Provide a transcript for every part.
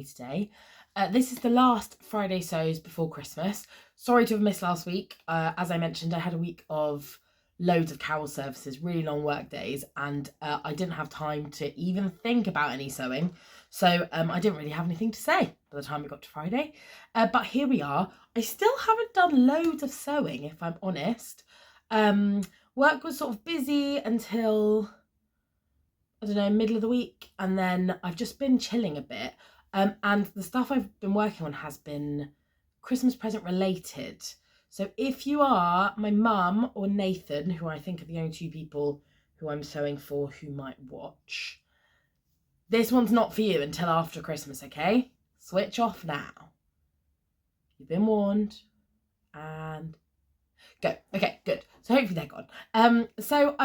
me today. This is the last Friday sews before Christmas. Sorry to have missed last week. As I mentioned, I had a week of loads of carol services, really long work days, and I didn't have time to even think about any sewing. So I didn't really have anything to say by the time it got to Friday. But here we are. I still haven't done loads of sewing, if I'm honest. Work was sort of busy until, I don't know, middle of the week, and then I've just been chilling a bit. And the stuff I've been working on has been Christmas present related. So if you are my mum or Nathan, who I think are the only two people who I'm sewing for who might watch, this one's not for you until after Christmas, okay? Switch off now. You've been warned. And go. Okay, good. So hopefully they're gone. So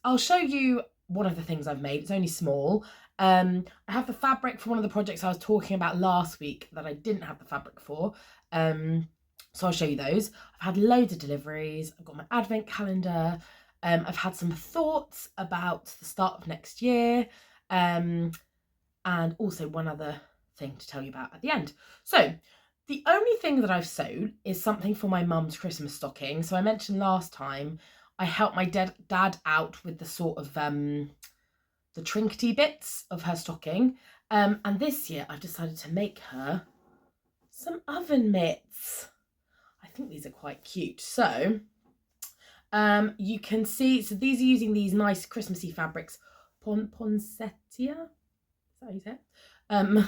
I'll show you one of the things I've made. It's only small. I have the fabric for one of the projects I was talking about last week that I didn't have the fabric for. So I'll show you those. I've had loads of deliveries. I've got my advent calendar. I've had some thoughts about the start of next year. And also one other thing to tell you about at the end. So the only thing that I've sewed is something for my mum's Christmas stocking. So I mentioned last time I helped my dad out with the sort of the trinkety bits of her stocking. And this year I've decided to make her some oven mitts. I think these are quite cute. So you can see, so these are using these nice Christmassy fabrics, Poinsettia, is that how you say it?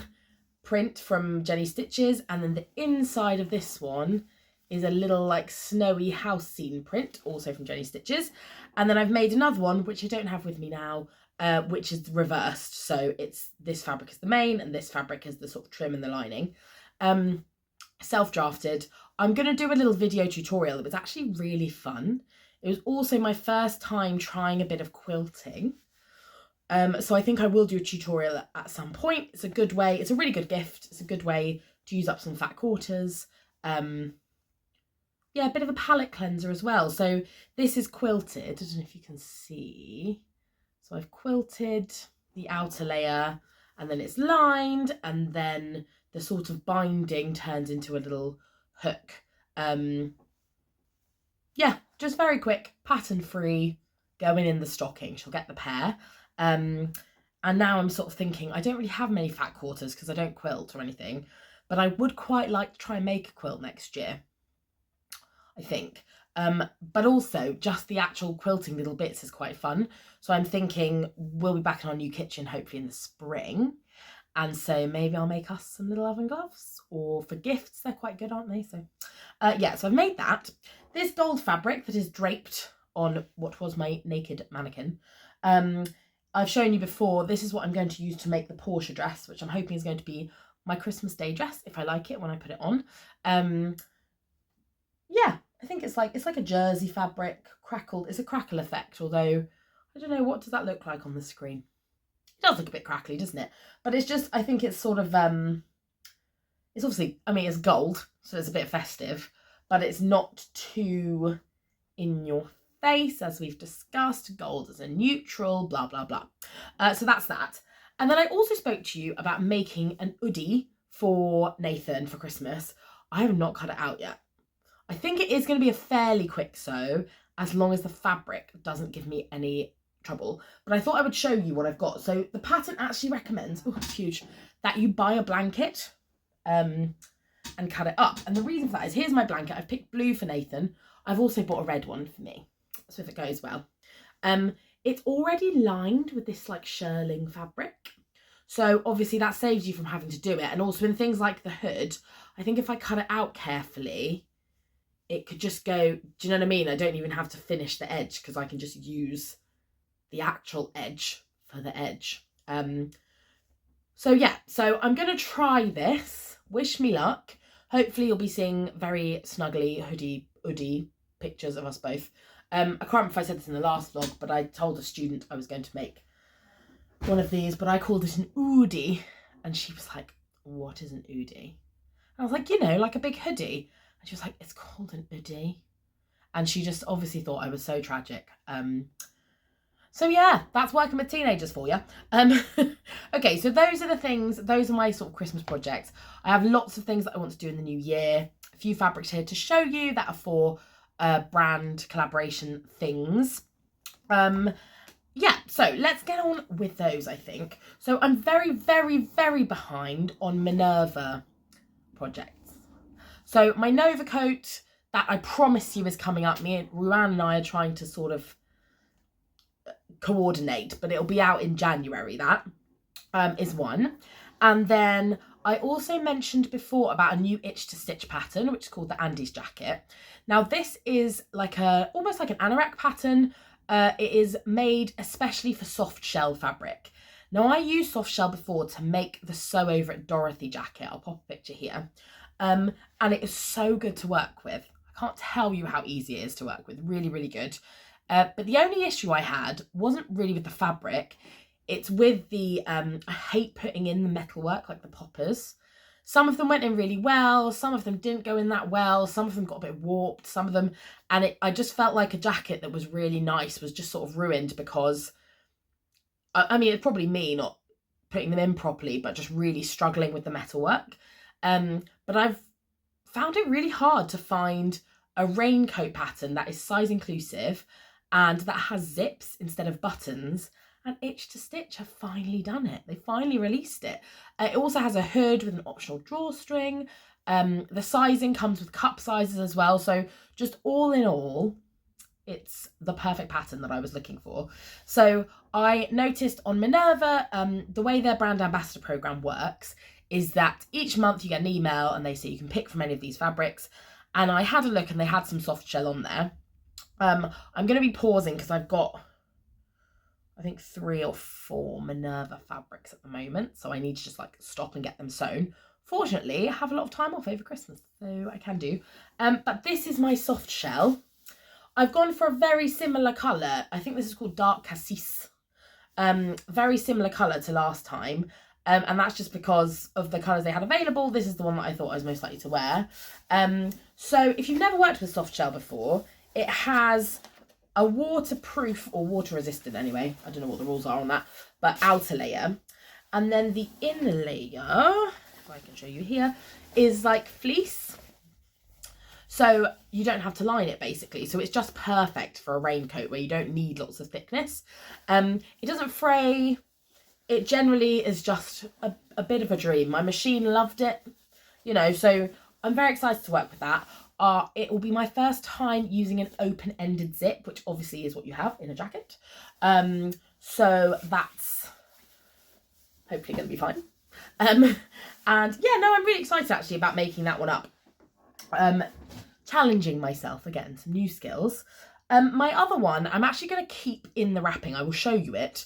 Print from Jenny Stitches, and then the inside of this one is a little like snowy house scene print, also from Jenny Stitches. And then I've made another one, which I don't have with me now, which is reversed. So it's this fabric is the main and this fabric is the sort of trim and the lining. Self-drafted. I'm going to do a little video tutorial. It was actually really fun. It was also my first time trying a bit of quilting. So I think I will do a tutorial at some point. It's a good way. It's a really good gift. It's a good way to use up some fat quarters. Yeah, a bit of a palette cleanser as well. So this is quilted. I don't know if you can see. So I've quilted the outer layer and then it's lined, and then the sort of binding turns into a little hook. Yeah, just very quick, pattern free, going in the stocking. She'll get the pair. And now I'm sort of thinking, I don't really have many fat quarters because I don't quilt or anything, but I would quite like to try and make a quilt next year, I think. But also just the actual quilting little bits is quite fun. So I'm thinking we'll be back in our new kitchen hopefully in the spring. And so maybe I'll make us some little oven gloves, or for gifts, they're quite good, aren't they? So yeah, so I've made that. This gold fabric that is draped on what was my naked mannequin. I've shown you before, this is what I'm going to use to make the Portia dress, which I'm hoping is going to be my Christmas Day dress, if I like it when I put it on. Yeah, I think it's like a jersey fabric, crackled. It's a crackle effect, although I don't know, what does that look like on the screen? It does look a bit crackly, doesn't it? But it's just, I think it's sort of, it's obviously, I mean, it's gold, so it's a bit festive, but it's not too in your face, as we've discussed. Gold is a neutral, blah, blah, blah. So that's that. And then I also spoke to you about making an hoodie for Nathan for Christmas. I have not cut it out yet. I think it is going to be a fairly quick sew, as long as the fabric doesn't give me any trouble. But I thought I would show you what I've got. So the pattern actually recommends, oh, it's huge, that you buy a blanket and cut it up. And the reason for that is, here's my blanket. I've picked blue for Nathan. I've also bought a red one for me, so if it goes well. It's already lined with this like shearling fabric, so obviously that saves you from having to do it. And also in things like the hood, I think if I cut it out carefully, it could just go, do you know what I mean? I don't even have to finish the edge because I can just use the actual edge for the edge. So yeah, so I'm going to try this. Wish me luck. Hopefully you'll be seeing very snuggly hoodie pictures of us both. I can't remember if I said this in the last vlog, but I told a student I was going to make one of these, but I called it an oodie. And she was like, what is an oodie? And I was like, you know, like a big hoodie. And she was like, it's called an hoodie. And she just obviously thought I was so tragic. So yeah, that's working with teenagers for you. Okay, so those are the things, those are my sort of Christmas projects. I have lots of things that I want to do in the new year. A few fabrics here to show you that are for brand collaboration things. Yeah, so let's get on with those, I think. So I'm very, very, very behind on Minerva projects. So my Nova coat that I promise you is coming up, me and Ruan and I are trying to sort of coordinate, but it'll be out in January, that is one. And then I also mentioned before about a new itch to stitch pattern, which is called the Andy's jacket. Now this is like almost like an anorak pattern. It is made especially for soft shell fabric. Now I used soft shell before to make the Sew Over It Dorothy jacket. I'll pop a picture here. And it is so good to work with. I can't tell you how easy it is to work with. Really, really good. But the only issue I had wasn't really with the fabric. It's with the, I hate putting in the metalwork, like the poppers. Some of them went in really well. Some of them didn't go in that well. Some of them got a bit warped. Some of them, and I just felt like a jacket that was really nice was just sort of ruined because, I mean, it's probably me not putting them in properly, but just really struggling with the metalwork. But I've found it really hard to find a raincoat pattern that is size inclusive and that has zips instead of buttons, and Itch to Stitch have finally done it. They finally released it. It also has a hood with an optional drawstring. The sizing comes with cup sizes as well. So just all in all, it's the perfect pattern that I was looking for. So I noticed on Minerva, the way their brand ambassador program works is that each month you get an email and they say you can pick from any of these fabrics. And I had a look and they had some soft shell on there. I'm going to be pausing because I've got, I think 3 or 4 Minerva fabrics at the moment. So I need to just like stop and get them sewn. Fortunately, I have a lot of time off over Christmas, so I can do. But this is my soft shell. I've gone for a very similar colour. I think this is called Dark Cassis. Very similar colour to last time. And that's just because of the colours they had available. This is the one that I thought I was most likely to wear. So if you've never worked with soft shell before, it has a waterproof or water resistant anyway. I don't know what the rules are on that, but outer layer. And then the inner layer, if I can show you here, is like fleece. So you don't have to line it basically. So it's just perfect for a raincoat where you don't need lots of thickness. It doesn't fray. It generally is just a bit of a dream. My machine loved it, you know, so I'm very excited to work with that. It will be my first time using an open-ended zip, which obviously is what you have in a jacket. So that's hopefully going to be fine. And yeah, no, I'm really excited actually about making that one up. Challenging myself again, some new skills. My other one, I'm actually going to keep in the wrapping. I will show you it.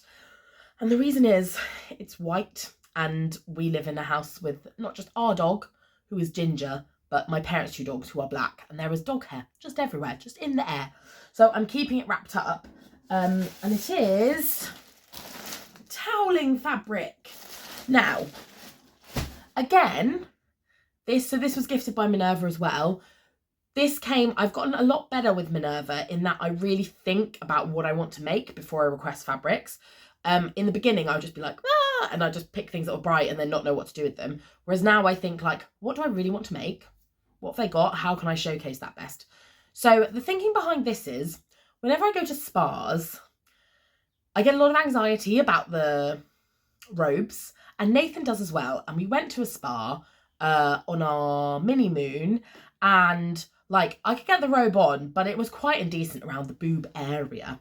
And the reason is it's white and we live in a house with not just our dog, who is Ginger, but my parents' 2 dogs who are black. And there is dog hair just everywhere, just in the air. So I'm keeping it wrapped up. And it is toweling fabric. Now, again, this was gifted by Minerva as well. I've gotten a lot better with Minerva in that I really think about what I want to make before I request fabrics. In the beginning, I would just be like, ah, and I'd just pick things that were bright and then not know what to do with them. Whereas now I think like, what do I really want to make? What have they got? How can I showcase that best? So the thinking behind this is, whenever I go to spas, I get a lot of anxiety about the robes, and Nathan does as well. And we went to a spa on our mini moon, and like I could get the robe on, but it was quite indecent around the boob area.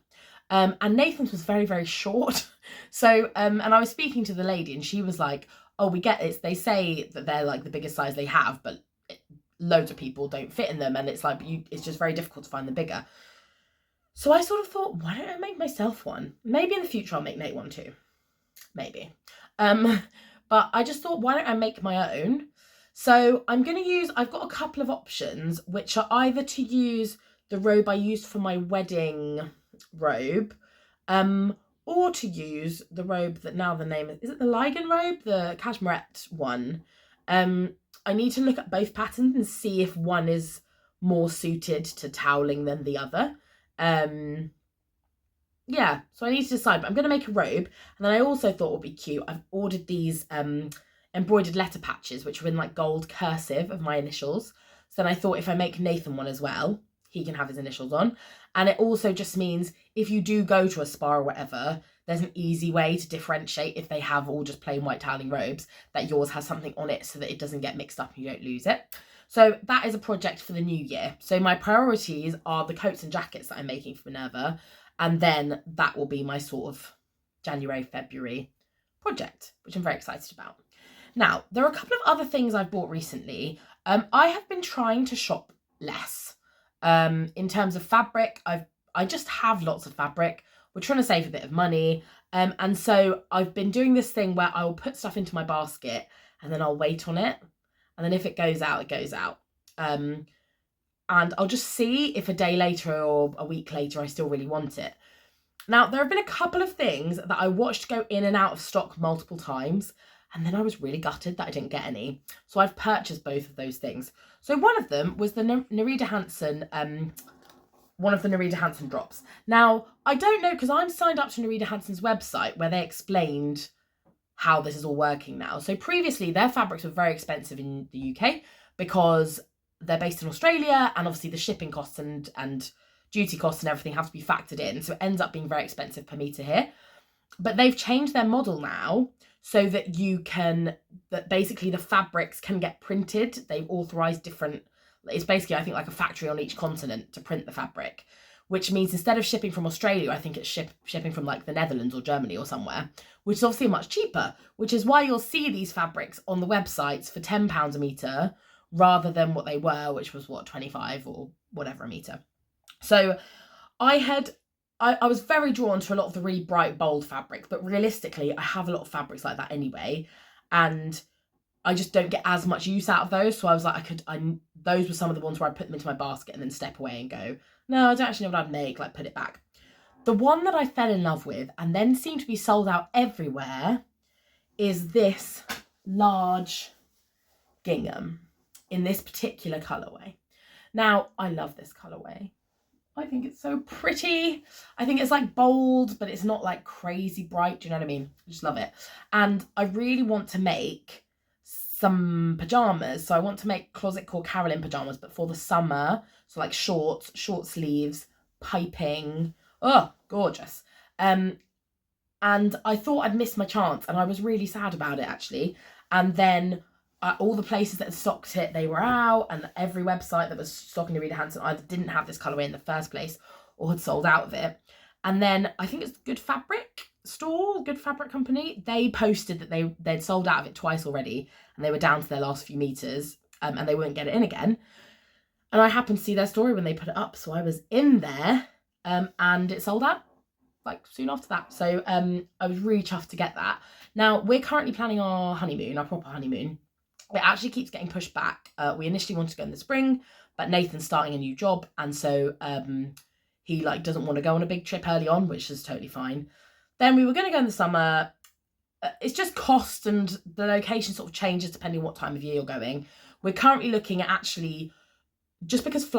And Nathan's was very, very short. So, and I was speaking to the lady and she was like, oh, we get it. They say that they're like the biggest size they have, but loads of people don't fit in them. And it's like, it's just very difficult to find them bigger. So I sort of thought, why don't I make myself one? Maybe in the future I'll make Nate one too. Maybe. But I just thought, why don't I make my own? So I've got a couple of options, which are either to use the robe I used for my wedding robe, or to use the robe that now the name is it the Ligon robe, the cashmerette one. I need to look at both patterns and see if one is more suited to toweling than the other. yeah, so I need to decide, but I'm going to make a robe. And then I also thought would be cute, I've ordered these embroidered letter patches, which are in like gold cursive of my initials. So then I thought if I make Nathan one as well, he can have his initials on. And it also just means if you do go to a spa or whatever, there's an easy way to differentiate if they have all just plain white toweling robes, that yours has something on it so that it doesn't get mixed up and you don't lose it. So that is a project for the new year. So my priorities are the coats and jackets that I'm making for Minerva, and then that will be my sort of January, February project, which I'm very excited about. Now, there are a couple of other things I've bought recently. I have been trying to shop less. In terms of fabric, I just have lots of fabric. We're trying to save a bit of money. And so I've been doing this thing where I will put stuff into my basket and then I'll wait on it. And then if it goes out, it goes out. And I'll just see if a day later or a week later I still really want it. Now, there have been a couple of things that I watched go in and out of stock multiple times, and then I was really gutted that I didn't get any. So I've purchased both of those things. So one of them was the Nerida Hansen, one of the Nerida Hansen drops. Now, I don't know, because I'm signed up to Nerida Hansen's website where they explained how this is all working now. So previously, their fabrics were very expensive in the UK because they're based in Australia, and obviously the shipping costs and duty costs and everything have to be factored in. So it ends up being very expensive per metre here. But they've changed their model now so that that basically the fabrics can get printed. They've authorised different, it's basically, I think, like a factory on each continent to print the fabric, which means instead of shipping from Australia, I think it's shipping from like the Netherlands or Germany or somewhere, which is obviously much cheaper, which is why you'll see these fabrics on the websites for £10 a metre rather than what they were, which was what, 25 or whatever a metre. So I was very drawn to a lot of the really bright, bold fabrics, but realistically, I have a lot of fabrics like that anyway, and I just don't get as much use out of those. So I was like, those were some of the ones where I put them into my basket and then step away and go, no, I don't actually know what I'd make, like put it back. The one that I fell in love with and then seemed to be sold out everywhere is this large gingham in this particular colourway. Now, I love this colourway. I think it's so pretty. I think it's like bold, but it's not like crazy bright. Do you know what I mean? I just love it. And I really want to make some pajamas. So I want to make Closet Core Carolyn pajamas, but for the summer. So like shorts, short sleeves, piping. Oh, gorgeous. And I thought I'd missed my chance, and I was really sad about it actually. And then all the places that had stocked it, they were out, and every website that was stocking Nerida Hansen either didn't have this colourway in the first place or had sold out of it. And then I think it's Good Fabric store, Good Fabric Company, they posted that they'd sold out of it twice already, and they were down to their last few meters, and they wouldn't get it in again. And I happened to see their story when they put it up, so I was in there, and it sold out like soon after that. So I was really chuffed to get that. Now, we're currently planning our honeymoon, our proper honeymoon. It actually keeps getting pushed back. We initially wanted to go in the spring, but Nathan's starting a new job, and so he like doesn't want to go on a big trip early on, which is totally fine. Then we were going to go in the summer. It's just cost, and the location sort of changes depending what time of year you're going. We're currently looking at actually, just because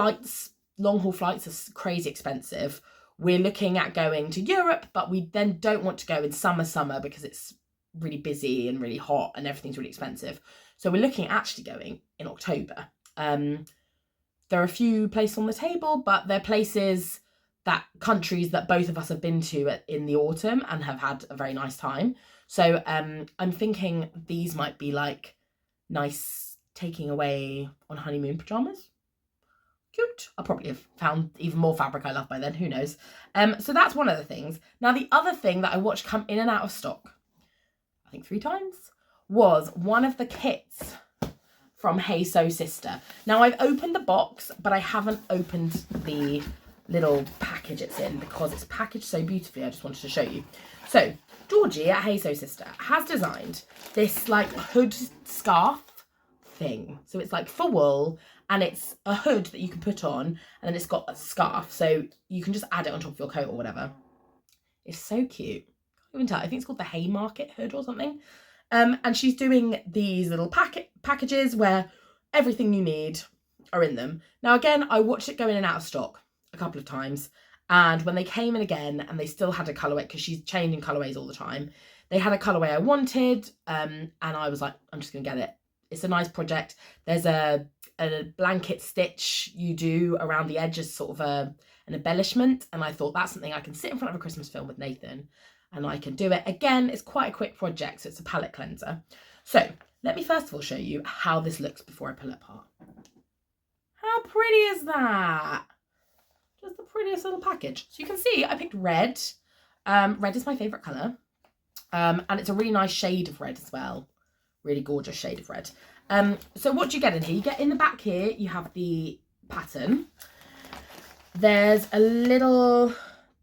long haul flights are crazy expensive, we're looking at going to Europe, but we then don't want to go in summer because it's really busy and really hot and everything's really expensive. So we're looking at actually going in October. There are a few places on the table, but they're countries that both of us have been to in the autumn and have had a very nice time. So I'm thinking these might be like nice taking away on honeymoon pajamas. Cute. I'll probably have found even more fabric I love by then, who knows. So that's one of the things. Now, the other thing that I watched come in and out of stock, I think 3 times, was one of the kits from Hey Sew Sister. Now, I've opened the box, but I haven't opened the little package it's in because it's packaged so beautifully. I just wanted to show you. So, Georgie at Hey Sew Sister has designed this like hood scarf thing. So it's like for wool, and it's a hood that you can put on, and then it's got a scarf, so you can just add it on top of your coat or whatever. It's so cute. I can't even tell. I think it's called the Haymarket hood or something. And she's doing these little packages where everything you need are in them. Now, again, I watched it go in and out of stock a couple of times, And when they came in again and they still had a colourway, because she's changing colourways all the time, they had a colourway I wanted, and I was like, I'm just going to get it. It's a nice project. There's a blanket stitch you do around the edges, sort of an embellishment, and I thought that's something I can sit in front of a Christmas film with Nathan and I can do it. Again, it's quite a quick project, so it's a palette cleanser. So let me first of all show you how this looks before I pull it apart. How pretty is that? Just the prettiest little package. So you can see I picked red. Red is my favourite colour. And it's a really nice shade of red as well. Really gorgeous shade of red. So what do you get in here? You get in the back here, you have the pattern. There's a little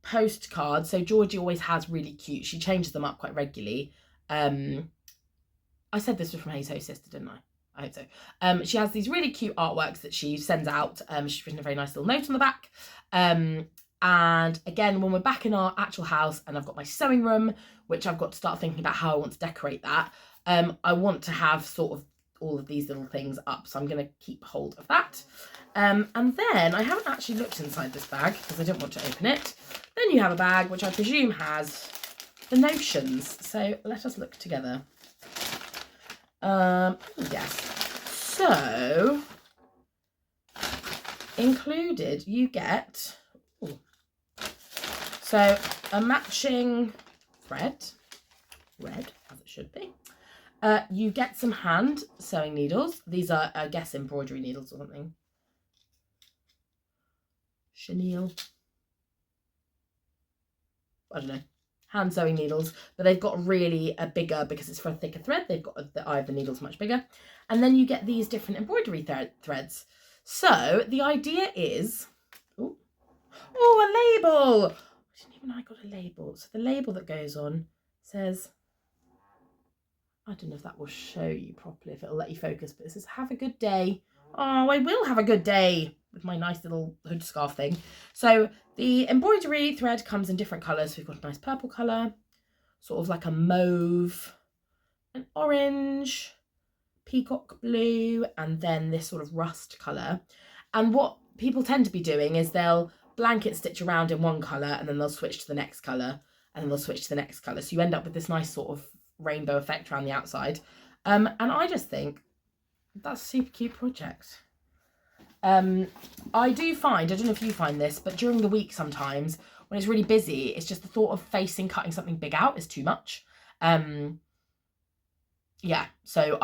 postcard. So Georgie always has really cute. She changes them up quite regularly. I said this was from Hey So Sister, didn't I? I hope so. She has these really cute artworks that she sends out. She's written a very nice little note on the back. And again, when we're back in our actual house and I've got my sewing room, which I've got to start thinking about how I want to decorate that, I want to have sort of all of these little things up. So I'm going to keep hold of that. And then I haven't actually looked inside this bag because I didn't want to open it. Then you have a bag which I presume has the notions. So let us look together. Yes. So included you get so a matching thread, red as it should be. You get some hand sewing needles. These are, I guess, embroidery needles or something. Chenille. I don't know. Hand sewing needles, but they've got really a bigger, because it's for a thicker thread, they've got the eye of the needles much bigger. And then you get these different embroidery threads. So the idea is, oh, a label. I didn't even know I got a label. So the label that goes on says, I don't know if that will show you properly, if it'll let you focus, but it says, have a good day. Oh, I will have a good day, with my nice little hood scarf thing. So the embroidery thread comes in different colours. We've got a nice purple colour, sort of like a mauve, an orange, peacock blue, and then this sort of rust colour. And what people tend to be doing is they'll blanket stitch around in one colour and then they'll switch to the next colour and then they'll switch to the next colour. So you end up with this nice sort of rainbow effect around the outside. And I just think that's a super cute project. I do find, I don't know if you find this, but during the week sometimes when it's really busy, it's just the thought of cutting something big out is too much. Yeah, so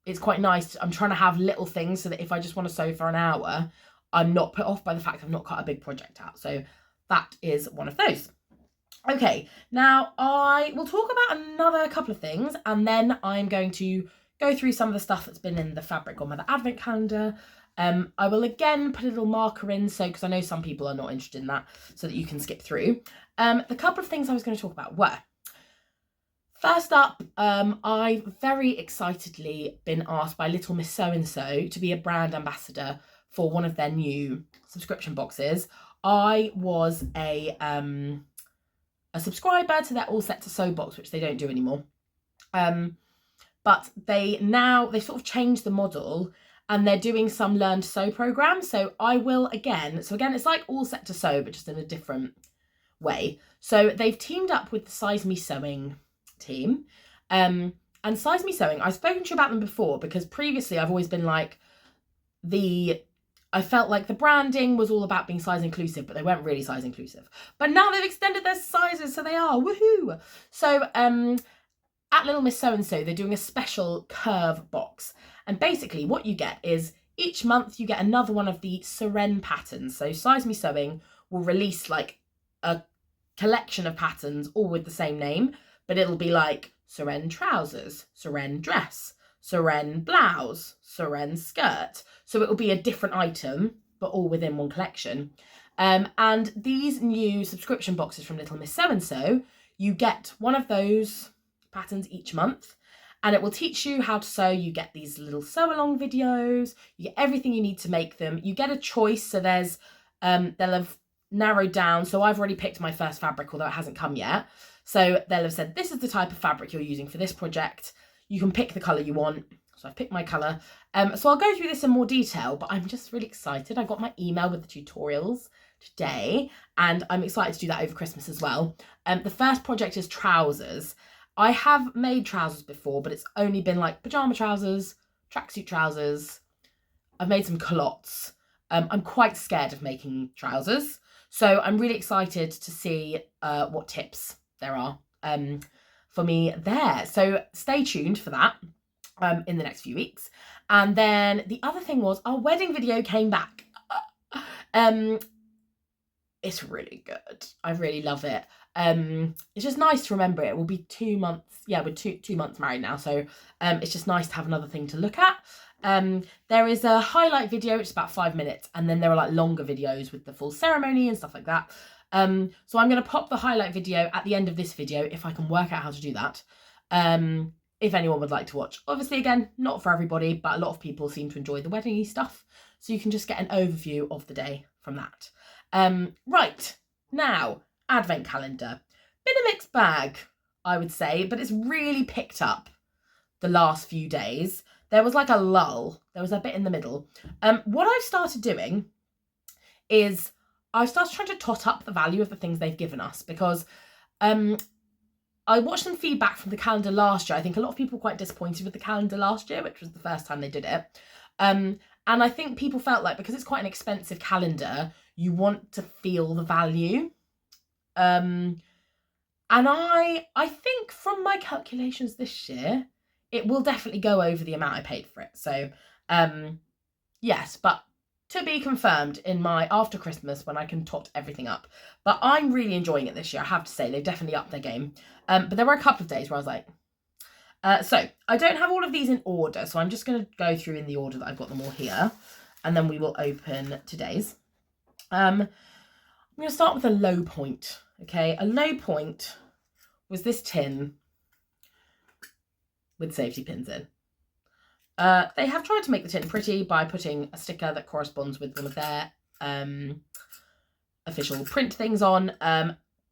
it's quite nice. I'm trying to have little things so that if I just want to sew for an hour, I'm not put off by the fact I've not cut a big project out. So that is one of those. Okay, now I will talk about another couple of things and then I'm going to go through some of the stuff that's been in the Fabric Godmother advent calendar. I will again put a little marker in, so because I know some people are not interested in that, so that you can skip through. The couple of things I was going to talk about were, first up, I've very excitedly been asked by Little Miss So-and-so to be a brand ambassador for one of their new subscription boxes. I was a subscriber to their All Set to Sew box, which they don't do anymore. But they sort of changed the model and they're doing some Learn to Sew programs. So I will again, it's like All Set to Sew, but just in a different way. So they've teamed up with the Size Me Sewing team. And Size Me Sewing, I've spoken to you about them before because previously I've always been like, I felt like the branding was all about being size inclusive, but they weren't really size inclusive. But now they've extended their sizes, so they are, woohoo! So at Little Miss So-and-so, they're doing a special curve box. And basically what you get is each month you get another one of the Seren patterns. So Size Me Sewing will release like a collection of patterns all with the same name, but it'll be like Seren trousers, Seren dress, Seren blouse, Seren skirt. So it will be a different item, but all within one collection. And these new subscription boxes from Little Miss So-and-so, you get one of those patterns each month, and it will teach you how to sew. You get these little sew along videos, you get everything you need to make them. You get a choice, so there's they'll have narrowed down. So I've already picked my first fabric, although it hasn't come yet. So they'll have said, this is the type of fabric you're using for this project. You can pick the colour you want. So I've picked my colour. So I'll go through this in more detail, but I'm just really excited. I got my email with the tutorials today, and I'm excited to do that over Christmas as well. The first project is trousers. I have made trousers before, but it's only been like pyjama trousers, tracksuit trousers. I've made some culottes. I'm quite scared of making trousers, so I'm really excited to see what tips there are for me there. So stay tuned for that in the next few weeks. And then the other thing was our wedding video came back. It's really good. I really love it. It's just nice to remember it. We'll be 2 months. Yeah, we're two months married now. So it's just nice to have another thing to look at. There is a highlight video, which is about 5 minutes. And then there are like longer videos with the full ceremony and stuff like that. So I'm going to pop the highlight video at the end of this video if I can work out how to do that. If anyone would like to watch. Obviously, again, not for everybody, but a lot of people seem to enjoy the wedding-y stuff. So you can just get an overview of the day from that. Right, now, advent calendar. Been a mixed bag, I would say, but it's really picked up the last few days. There was like a lull. There was a bit in the middle. What I've started doing is I've started trying to tot up the value of the things they've given us, because I watched some feedback from the calendar last year. I think a lot of people were quite disappointed with the calendar last year, which was the first time they did it. And I think people felt like, because it's quite an expensive calendar, you want to feel the value. And I think from my calculations this year, it will definitely go over the amount I paid for it. So, yes, but to be confirmed in my after Christmas when I can tot everything up. But I'm really enjoying it this year, I have to say. They've definitely upped their game. But there were a couple of days where I was like... so, I don't have all of these in order, so I'm just going to go through in the order that I've got them all here. And then we will open today's. I'm going to start with a low point, okay? A low point was this tin with safety pins in. They have tried to make the tin pretty by putting a sticker that corresponds with one of their official print things on,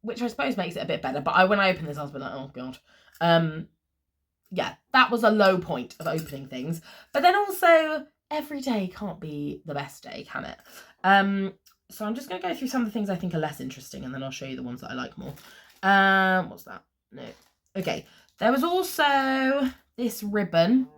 which I suppose makes it a bit better. But when I opened this, I was like, oh, God. Yeah, that was a low point of opening things. But then also, every day can't be the best day, can it? So I'm just going to go through some of the things I think are less interesting, and then I'll show you the ones that I like more. What's that? No. Okay. There was also this ribbon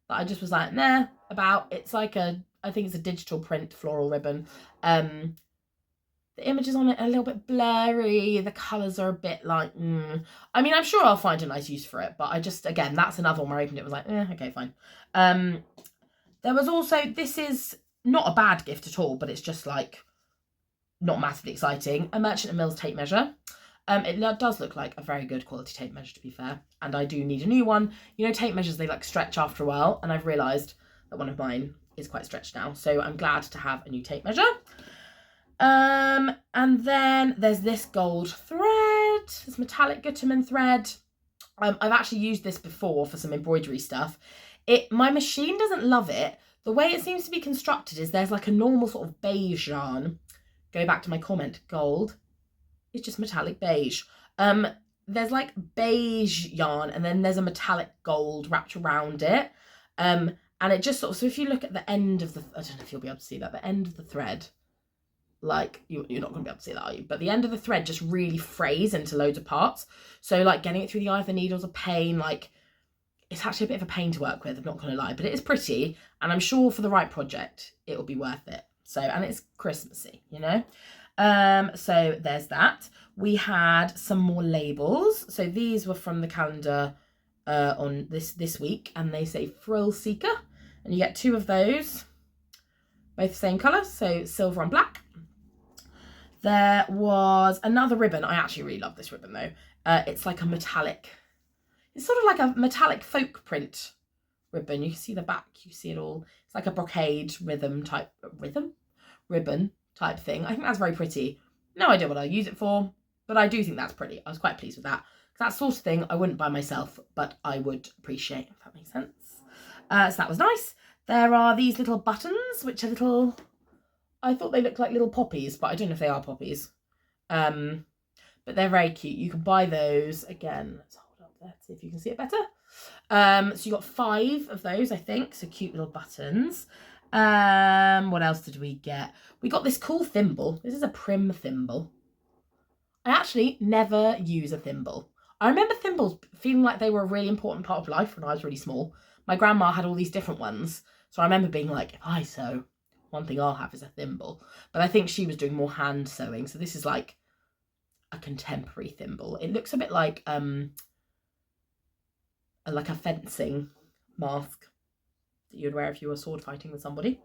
that I just was like, nah, about. It's like I think it's a digital print floral ribbon. The images on it are a little bit blurry. The colours are a bit like, I mean, I'm sure I'll find a nice use for it, but I just, again, that's another one where I opened it, was like, okay, fine. There was also, this is not a bad gift at all, but it's just like not massively exciting. A Merchant & Mills tape measure. It does look like a very good quality tape measure, to be fair. And I do need a new one. You know, tape measures, they like stretch after a while. And I've realised that one of mine is quite stretched now. So I'm glad to have a new tape measure. And then there's this gold thread, this metallic Gutermann thread. I've actually used this before for some embroidery stuff. My machine doesn't love it. The way it seems to be constructed is there's like a normal sort of beige yarn. Go back to my comment, gold. It's just metallic beige. There's like beige yarn, and then there's a metallic gold wrapped around it. And it just sort of, so if you look at the end of the, I don't know if you'll be able to see that, the end of the thread, like, you're not going to be able to see that, are you? But the end of the thread just really frays into loads of parts. So, like, getting it through the eye of the needle is a pain. Like, it's actually a bit of a pain to work with, I'm not going to lie. But it is pretty, and I'm sure for the right project, it will be worth it. So, and it's Christmassy, you know? So there's that. We had some more labels. So these were from the calendar on this week, and they say Frill Seeker. And you get 2 of those, both the same colour, so silver and black. There was another ribbon. I actually really love this ribbon though. It's like a metallic, it's sort of like a metallic folk print ribbon. You can see the back, you see it all. It's like a brocade ribbon type thing. I think that's very pretty. No idea what I'll use it for, but I do think that's pretty. I was quite pleased with that. That sort of thing I wouldn't buy myself, but I would appreciate, if that makes sense. So that was nice. There are these little buttons, which are little, I thought they looked like little poppies, but I don't know if they are poppies. But they're very cute. You can buy those. Again, let's hold up there, see if you can see it better. So you got 5 of those, I think. So cute little buttons. What else did we get? We got this cool thimble. This is a Prim thimble. I actually never use a thimble. I remember thimbles feeling like they were a really important part of life when I was really small. My grandma had all these different ones. So I remember being like, if I sew, one thing I'll have is a thimble. But I think she was doing more hand sewing. So this is like a contemporary thimble. It looks a bit like a fencing mask that you'd wear if you were sword fighting with somebody.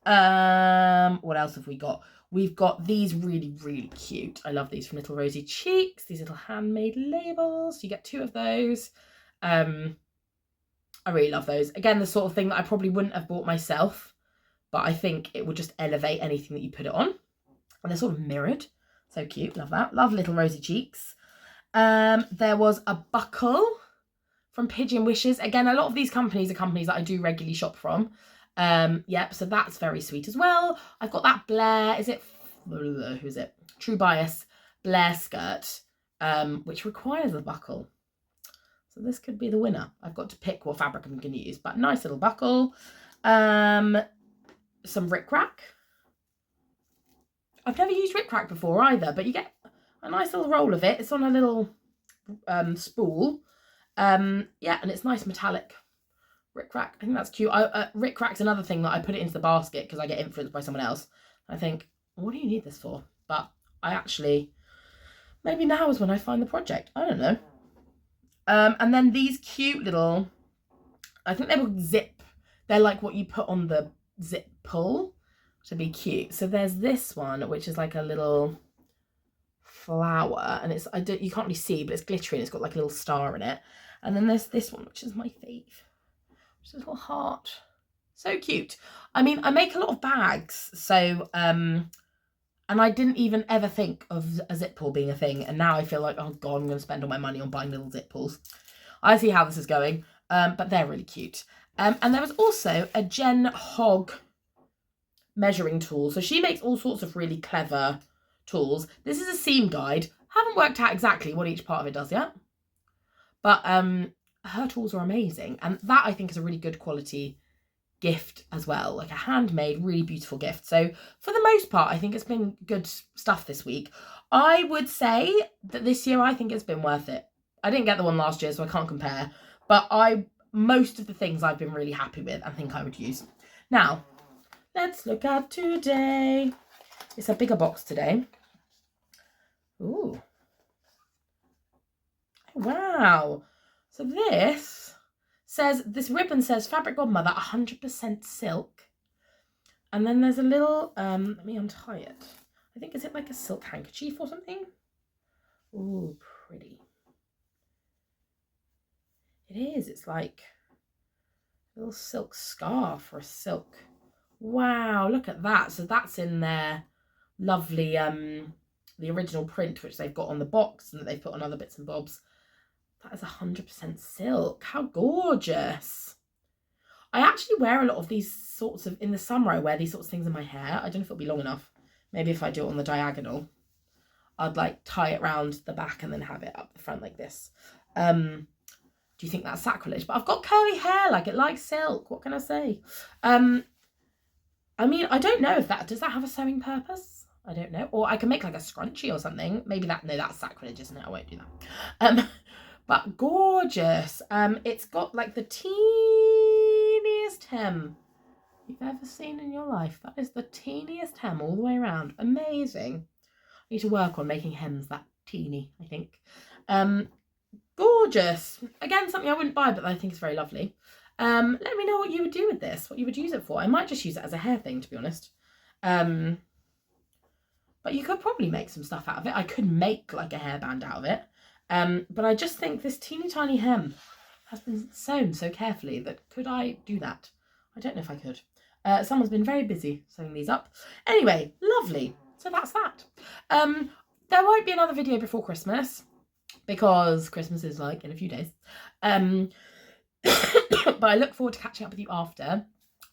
What else have we got? We've got these really, really cute. I love these from Little Rosy Cheeks. These little handmade labels. You get 2 of those. I really love those. Again, the sort of thing that I probably wouldn't have bought myself, but I think it would just elevate anything that you put it on. And they're sort of mirrored. So cute. Love that. Love Little Rosy Cheeks. There was a buckle from Pigeon Wishes. Again, a lot of these companies are companies that I do regularly shop from. Yep, so that's very sweet as well. I've got that Blair, who is it? True Bias Blair skirt, which requires a buckle. So this could be the winner. I've got to pick what fabric I'm going to use, but nice little buckle. Some rickrack. I've never used rickrack before either, but you get a nice little roll of it. It's on a little spool. Yeah, and it's nice metallic rickrack. I think that's cute. Rickrack's another thing that I put it into the basket because I get influenced by someone else. I think, what do you need this for? But I actually, maybe now is when I find the project. I don't know. And then these cute little, I think they will zip. They're like what you put on the zip pull to be cute. So there's this one, which is like a little flower, and it's you can't really see, but it's glittery and it's got like a little star in it. And then there's this one, which is my fave. Just a little heart. So cute. I mean, I make a lot of bags, so and I didn't even ever think of a zip pull being a thing, and now I feel like, oh god, I'm going to spend all my money on buying little zip pulls. I see how this is going, but they're really cute. And there was also a Jen Hogg measuring tool. So she makes all sorts of really clever tools. This is a seam guide. Haven't worked out exactly what each part of it does yet, but her tools are amazing, and that I think is a really good quality gift as well, like a handmade, really beautiful gift. So for the most part, I think it's been good stuff this week. I would say that this year I think it's been worth it. I didn't get the one last year, so I can't compare, but most of the things I've been really happy with and think I would use. Now let's look at today. It's a bigger box today. Ooh, wow. So this ribbon says Fabric Godmother 100% silk. And then there's a little, let me untie it. I think, is it like a silk handkerchief or something? Ooh, pretty. It is, it's like a little silk scarf or a silk. Wow, look at that. So that's in their lovely, the original print, which they've got on the box and that they've put on other bits and bobs. That is 100% silk. How gorgeous. I actually wear a lot of these sorts of, in the summer, I wear these sorts of things in my hair. I don't know if it'll be long enough. Maybe if I do it on the diagonal, I'd like tie it round the back and then have it up the front like this. Do you think that's sacrilege? But I've got curly hair, like it likes silk. What can I say? I mean, I don't know if does that have a sewing purpose? I don't know. Or I can make like a scrunchie or something. Maybe that's sacrilege, isn't it? I won't do that. But gorgeous. It's got like the teeniest hem you've ever seen in your life. That is the teeniest hem all the way around. Amazing. I need to work on making hems that teeny, I think. Gorgeous. Again, something I wouldn't buy, but I think it's very lovely. Let me know what you would do with this, what you would use it for. I might just use it as a hair thing, to be honest. But you could probably make some stuff out of it. I could make like a hairband out of it. But I just think this teeny tiny hem has been sewn so carefully that could I do that? I don't know if I could. Someone's been very busy sewing these up. Anyway, lovely. So that's that. There won't be another video before Christmas because Christmas is like in a few days. But I look forward to catching up with you after.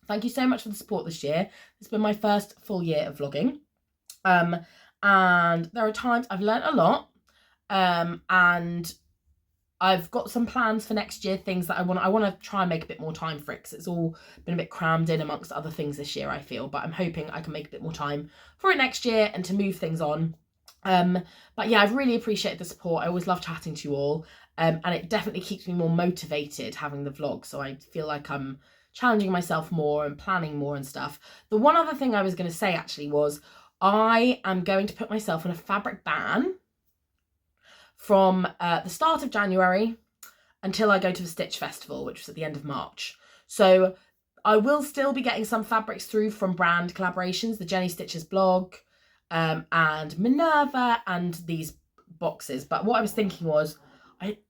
Thank you so much for the support this year. It's been my first full year of vlogging. And there are times I've learnt a lot. And I've got some plans for next year, things that I want to try and make a bit more time for it, because it's all been a bit crammed in amongst other things this year, I feel. But I'm hoping I can make a bit more time for it next year and to move things on. But yeah, I've really appreciated the support. I always love chatting to you all. And it definitely keeps me more motivated having the vlog. So I feel like I'm challenging myself more and planning more and stuff. The one other thing I was going to say actually was I am going to put myself in a fabric ban from the start of January until I go to the Stitch Festival, which was at the end of March. So I will still be getting some fabrics through from brand collaborations, the Jenny Stitches blog, and Minerva, and these boxes. But what I was thinking was,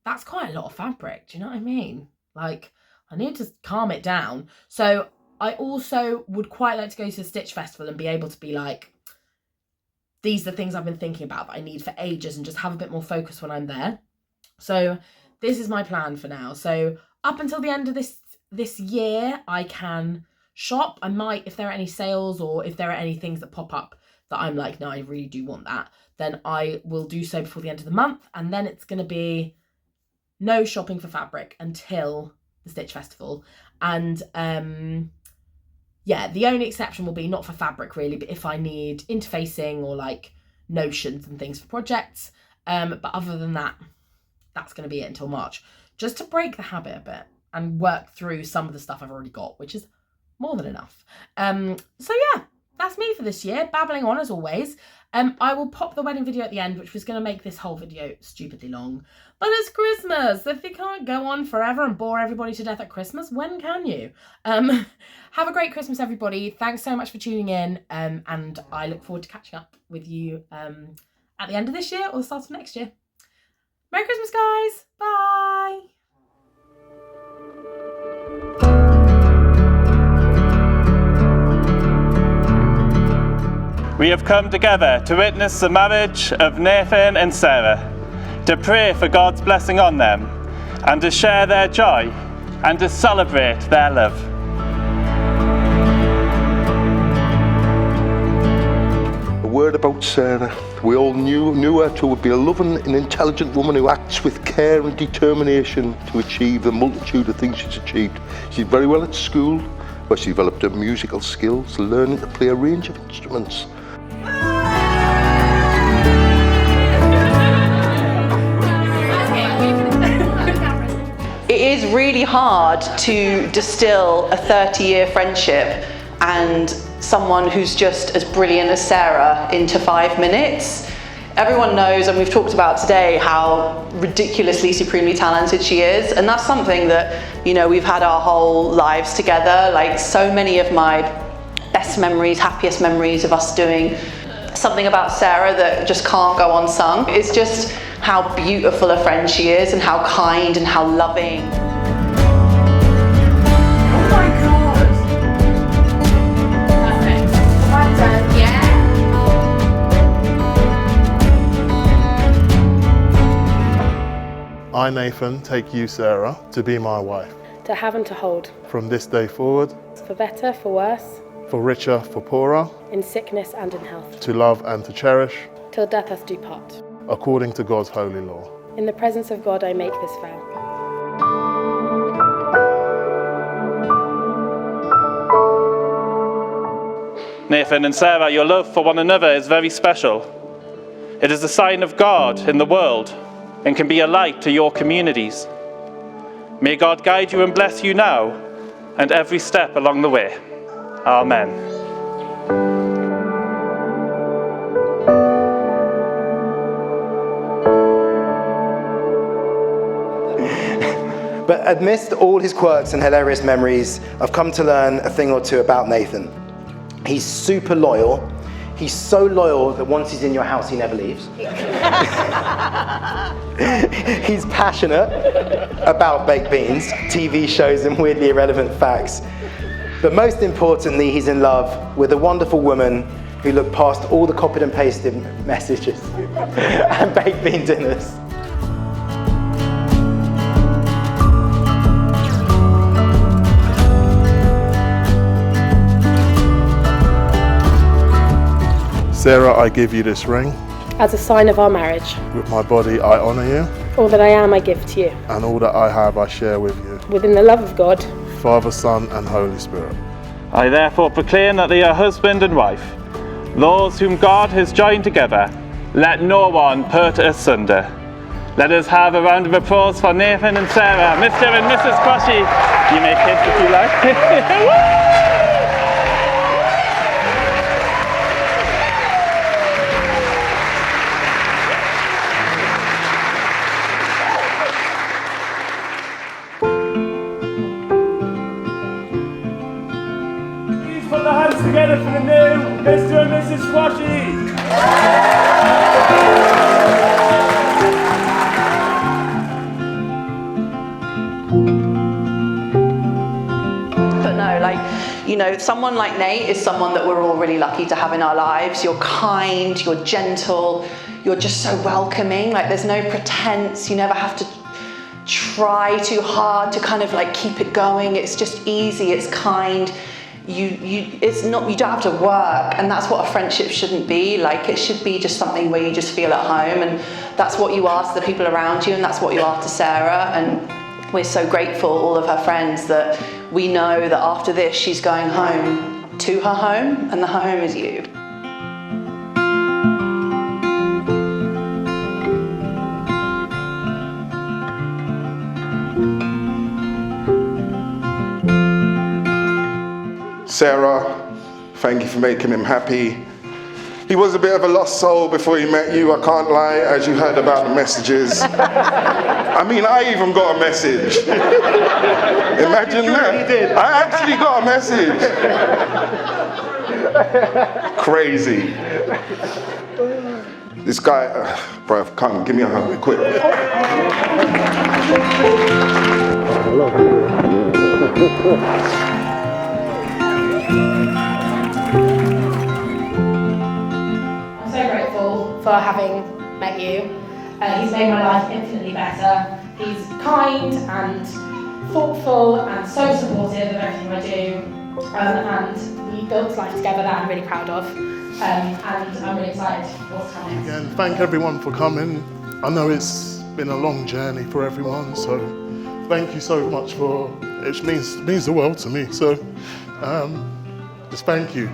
that's quite a lot of fabric. Do you know what I mean? Like, I need to calm it down. So I also would quite like to go to the Stitch Festival and be able to be like, these are the things I've been thinking about that I need for ages, and just have a bit more focus when I'm there. So this is my plan for now. So up until the end of this year, I can shop. I might, if there are any sales or if there are any things that pop up that I'm like, no, I really do want that, then I will do so before the end of the month. And then it's going to be no shopping for fabric until the Stitch Festival. And yeah, the only exception will be not for fabric really, but if I need interfacing or like notions and things for projects. But other than that, that's going to be it until March, just to break the habit a bit and work through some of the stuff I've already got, which is more than enough. So yeah, that's me for this year, babbling on as always. I will pop the wedding video at the end, which was going to make this whole video stupidly long. But it's Christmas. If you can't go on forever and bore everybody to death at Christmas, when can you? Have a great Christmas, everybody. Thanks so much for tuning in. And I look forward to catching up with you at the end of this year or the start of next year. Merry Christmas, guys. Bye. We have come together to witness the marriage of Nathan and Sarah, to pray for God's blessing on them, and to share their joy, and to celebrate their love. A word about Sarah. We all knew her to be a loving and intelligent woman who acts with care and determination to achieve the multitude of things she's achieved. She's very well at school, where she developed her musical skills, learning to play a range of instruments. It is really hard to distill a 30-year friendship and someone who's just as brilliant as Sarah into 5 minutes. Everyone knows, and we've talked about today, how ridiculously, supremely talented she is, and that's something that, you know, we've had our whole lives together. Like, so many of my best memories, happiest memories of us doing something about Sarah that just can't go unsung. It's just how beautiful a friend she is, and how kind and how loving. Oh my God. Perfect. Well done, yeah. I, Nathan, take you, Sarah, to be my wife. To have and to hold, From this day forward, for better, for worse, for richer, for poorer, in sickness and in health, to love and to cherish, till death us do part. according to God's holy law. In the presence of God I make this vow. Nathan and Sarah, your love for one another is very special. It is a sign of God in the world and can be a light to your communities. May God guide you and bless you now and every step along the way. Amen. But amidst all his quirks and hilarious memories, I've come to learn a thing or two about Nathan. He's super loyal. He's so loyal that once he's in your house, he never leaves. He's passionate about baked beans, TV shows, and weirdly irrelevant facts. But most importantly, he's in love with a wonderful woman who looked past all the copied and pasted messages and baked bean dinners. Sarah, I give you this ring As a sign of our marriage, With my body, I honour you, all that I am I give to you, and all that I have, I share with you. within the love of God. Father, Son, and Holy Spirit. I therefore proclaim that they are husband and wife, those whom God has joined together. Let no one put asunder. Let us have a round of applause for Nathan and Sarah, Mr. and Mrs. Quashie. You may kiss if you like. Please put the hands together for the new Mr. and Mrs. Quashie. But no, like, you know, someone like Nate is someone that we're all really lucky to have in our lives. You're kind, you're gentle, you're just so welcoming. Like, there's no pretense. You never have to try too hard to kind of like keep it going. It's just easy, it's kind. It's not, you don't have to work, and that's what a friendship shouldn't be. Like, it should be just something where you just feel at home, and that's what you are to the people around you, and that's what you are to Sarah. And we're so grateful, all of her friends, that we know that after this she's going home to her home, and the home is you. Sarah, thank you for making him happy. He was a bit of a lost soul before he met you, I can't lie, as you heard about the messages. I mean, I even got a message. Imagine that. I actually got a message. Crazy. This guy, bruv, come, give me a hug, quick. I'm so grateful for having met you. He's made my life infinitely better. He's kind and thoughtful and so supportive of everything I do. And we built life together that I'm really proud of. And I'm really excited for what's coming. Again, thank everyone for coming. I know it's been a long journey for everyone, so thank you so much for, it means the world to me. So just thank you.